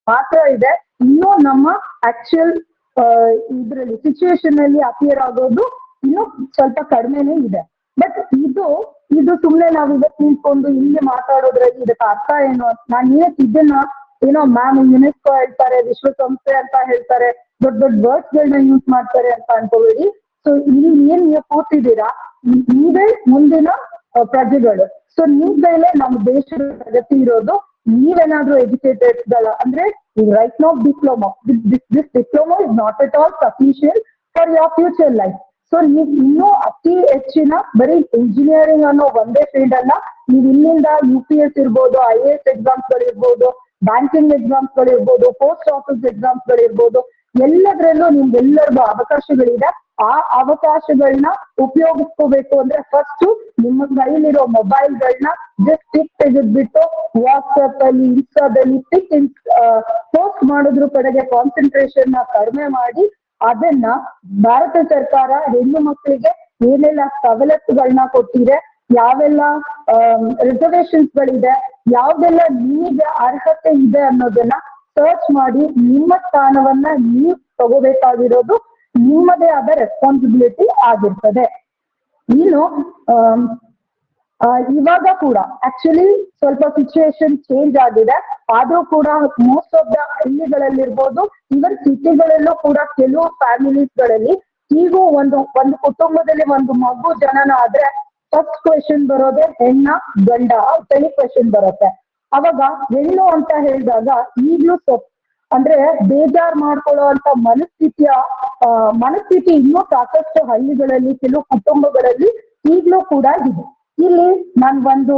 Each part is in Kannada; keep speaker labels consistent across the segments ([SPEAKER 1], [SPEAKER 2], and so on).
[SPEAKER 1] ಮಾತ್ರ ಇದೆ. ಇನ್ನು ನಮ್ಮ ಆಕ್ಚುಯಲ್ ಇದ್ರಲ್ಲಿ ಸಿಚುವೇಶನ್ ಅಲ್ಲಿ ಅಪಿಯರ್ ಆಗೋದು ಇನ್ನು ಸ್ವಲ್ಪ ಕಡಿಮೆನೇ ಇದೆ. ಬಟ್ ಇದು ಸುಮ್ನೆ ನಾವು ಇವತ್ತು ನಿಂತ್ಕೊಂಡು ಇಲ್ಲಿ ಮಾತಾಡೋದ್ರಲ್ಲಿ ಇದಕ್ಕೆ ಅರ್ಥ ಏನು? ನಾನು ಇವತ್ತು ಇದನ್ನ ಏನೋ ಮ್ಯಾಮ್ ಯುನೆಸ್ಕೋ ಹೇಳ್ತಾರೆ, ವಿಶ್ವಸಂಸ್ಥೆ ಅಂತ ಹೇಳ್ತಾರೆ, ದೊಡ್ಡ ದೊಡ್ಡ ವರ್ಡ್ಸ್ ಗಳನ್ನ ಯೂಸ್ ಮಾಡ್ತಾರೆ ಅಂತ ಅನ್ಕೋಬೇಡಿ. ಸೊ ಇಲ್ಲಿ ಏನ್ ನೀವು ಕೂತಿದ್ದೀರಾ, ನೀವೇ ಮುಂದಿನ ಪ್ರಜೆಗಳು. ಸೊ ನಿಮ್ ಕೈಲೇ ನಮ್ಮ ದೇಶದ ಪ್ರಗತಿ ಇರೋದು. ನೀವೇನಾದ್ರೂ ಎಜುಕೇಟೆಡ್ ಗಳ ಅಂದ್ರೆ right now diploma, this diploma is not at all sufficient for your future life. So ನೀವು ಇನ್ನೂ ಅತಿ ಹೆಚ್ಚಿನ ಬರೀ ಇಂಜಿನಿಯರಿಂಗ್ ಅನ್ನೋ ಒಂದೇ ಫೀಲ್ಡ್ ಅಲ್ಲ, ನೀವು ಇಲ್ಲಿಂದ UPS ಇರ್ಬೋದು, IAS ಎಕ್ಸಾಮ್ಸ್ ಗಳಿರ್ಬೋದು, ಬ್ಯಾಂಕಿಂಗ್ ಎಕ್ಸಾಮ್ಸ್ ಗಳಿರ್ಬೋದು, ಪೋಸ್ಟ್ ಆಫೀಸ್ ಎಕ್ಸಾಮ್ಸ್ ಗಳಿರ್ಬೋದು, ಎಲ್ಲದರಲ್ಲೂ ನಿಮ್ಗೆಲ್ಲರಿಗೂ ಅವಕಾಶಗಳಿದೆ. ಆ ಅವಕಾಶಗಳನ್ನ ಉಪಯೋಗಿಸ್ಕೋಬೇಕು ಅಂದ್ರೆ ಫಸ್ಟ್ ನಿಮ್ಮ ಕೈಲಿರೋ ಮೊಬೈಲ್ಗಳನ್ನ ಜಸ್ಟ್ ಪಿಕ್ ತೆಗೆದ್ಬಿಟ್ಟು ವಾಟ್ಸ್ಆಪ್ ಅಲ್ಲಿ, ಇನ್ಸ್ಟಾದಲ್ಲಿ ಪೋಸ್ಟ್ ಮಾಡೋದ್ರ ಕಡೆಗೆ ಕಾನ್ಸಂಟ್ರೇಷನ್ ನ ಕಡಿಮೆ ಮಾಡಿ, ಅದನ್ನ ಭಾರತ ಸರ್ಕಾರ ಹೆಣ್ಣು ಮಕ್ಕಳಿಗೆ ಏನೆಲ್ಲ ಸವಲತ್ತುಗಳನ್ನ ಕೊಟ್ಟಿದೆ, ಯಾವೆಲ್ಲ ರಿಸರ್ವೇಶನ್ಸ್ ಗಳಿದೆ, ಯಾವ್ದೆಲ್ಲ ನಿಮಗೆ ಅರ್ಹತೆ ಇದೆ ಅನ್ನೋದನ್ನ ಸರ್ಚ್ ಮಾಡಿ ನಿಮ್ಮ ಸ್ಥಾನವನ್ನ ನೀವು ತಗೋಬೇಕಾಗಿರೋದು ನಿಮ್ಮದೇ ಆದ ರೆಸ್ಪಾನ್ಸಿಬಿಲಿಟಿ ಆಗಿರ್ತದೆ. ಇನ್ನು ಇವಾಗ ಕೂಡ ಆಕ್ಚುಲಿ ಸ್ವಲ್ಪ ಸಿಚುವೇಶನ್ ಚೇಂಜ್ ಆಗಿದೆ. ಆದ್ರೂ ಕೂಡ ಮೋಸ್ಟ್ ಆಫ್ ದ ಹಳ್ಳಿಗಳಲ್ಲಿರ್ಬೋದು, ಇವನ್ ಸಿಟಿಗಳಲ್ಲೂ ಕೂಡ ಕೆಲವು ಫ್ಯಾಮಿಲೀಸ್ ಗಳಲ್ಲಿ ಈಗೂ ಒಂದು ಕುಟುಂಬದಲ್ಲಿ ಒಂದು ಮಗು ಜನನ ಆದ್ರೆ ಫಸ್ಟ್ ಕ್ವೆಶನ್ ಬರೋದೇ ಹೆಣ್ಣ ಗಂಡ ಅಂತ ಕ್ವೆಶನ್ ಬರುತ್ತೆ. ಅವಾಗ ಹೆಣ್ಣು ಅಂತ ಹೇಳಿದಾಗ ಈಗ್ಲೂ ಅಂದ್ರೆ ಬೇಜಾರ್ ಮಾಡ್ಕೊಳ್ಳೋ ಅಂತ ಮನಸ್ಥಿತಿ ಇನ್ನೂ ಸಾಕಷ್ಟು ಹಳ್ಳಿಗಳಲ್ಲಿ, ಕೆಲವು ಕುಟುಂಬಗಳಲ್ಲಿ ಈಗ್ಲೂ ಕೂಡ ಇದೆ. ಇಲ್ಲಿ ನಾನು ಒಂದು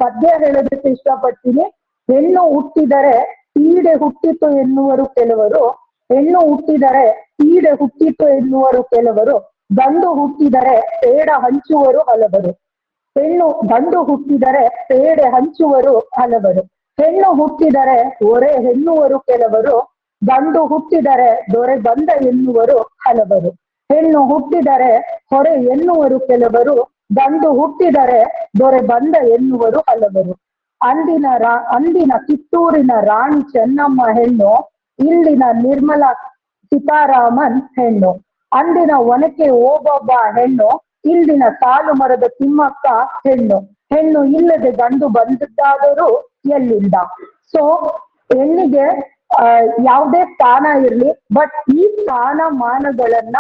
[SPEAKER 1] ಪದ್ಯ ಹೇಳೋದಕ್ಕೆ ಇಷ್ಟಪಡ್ತೀನಿ. ಹೆಣ್ಣು ಹುಟ್ಟಿದರೆ ಈಡೆ ಹುಟ್ಟಿತು ಎನ್ನುವರು ಕೆಲವರು, ಹೆಣ್ಣು ಹುಟ್ಟಿದರೆ ಈಡೆ ಹುಟ್ಟಿತು ಎನ್ನುವರು ಕೆಲವರು, ಗಂಡು ಹುಟ್ಟಿದರೆ ಪೇಡ ಹಂಚುವರು ಹಲವರು. ಗಂಡು ಹುಟ್ಟಿದರೆ ಪೇಡೆ ಹಂಚುವರು ಹಲವರು, ಹೆಣ್ಣು ಹುಟ್ಟಿದರೆ ಹೊರೆ ಎನ್ನುವರು ಕೆಲವರು, ಗಂಡು ಹುಟ್ಟಿದರೆ ದೊರೆ ಬಂದ ಎನ್ನುವರು ಹಲವರು. ಹೆಣ್ಣು ಹುಟ್ಟಿದರೆ ಹೊರೆ ಎನ್ನುವರು ಕೆಲವರು, ಗಂಡು ಹುಟ್ಟಿದರೆ ದೊರೆ ಬಂದ ಎನ್ನುವರು ಹಲವರು. ಅಂದಿನ ಕಿತ್ತೂರಿನ ರಾಣಿ ಚೆನ್ನಮ್ಮ ಹೆಣ್ಣು, ಇಂದಿನ ನಿರ್ಮಲಾ ಸೀತಾರಾಮನ್ ಹೆಣ್ಣು. ಅಂದಿನ ಒನಕೆ ಓಬವ್ವ ಹೆಣ್ಣು, ಇಂದಿನ ಸಾಲು ಮರದ ತಿಮ್ಮಕ್ಕ ಹೆಣ್ಣು. ಹೆಣ್ಣು ಇಲ್ಲದೆ ಗಂಡು ಬಂದಿದ್ದಾದರೂ ಎಲ್ಲಿಂದ. ಸೊ ಹೆಣ್ಣಿಗೆ ಯಾವುದೇ ಸ್ಥಾನ ಇರ್ಲಿ, ಬಟ್ ಈ ಸ್ಥಾನಮಾನಗಳನ್ನ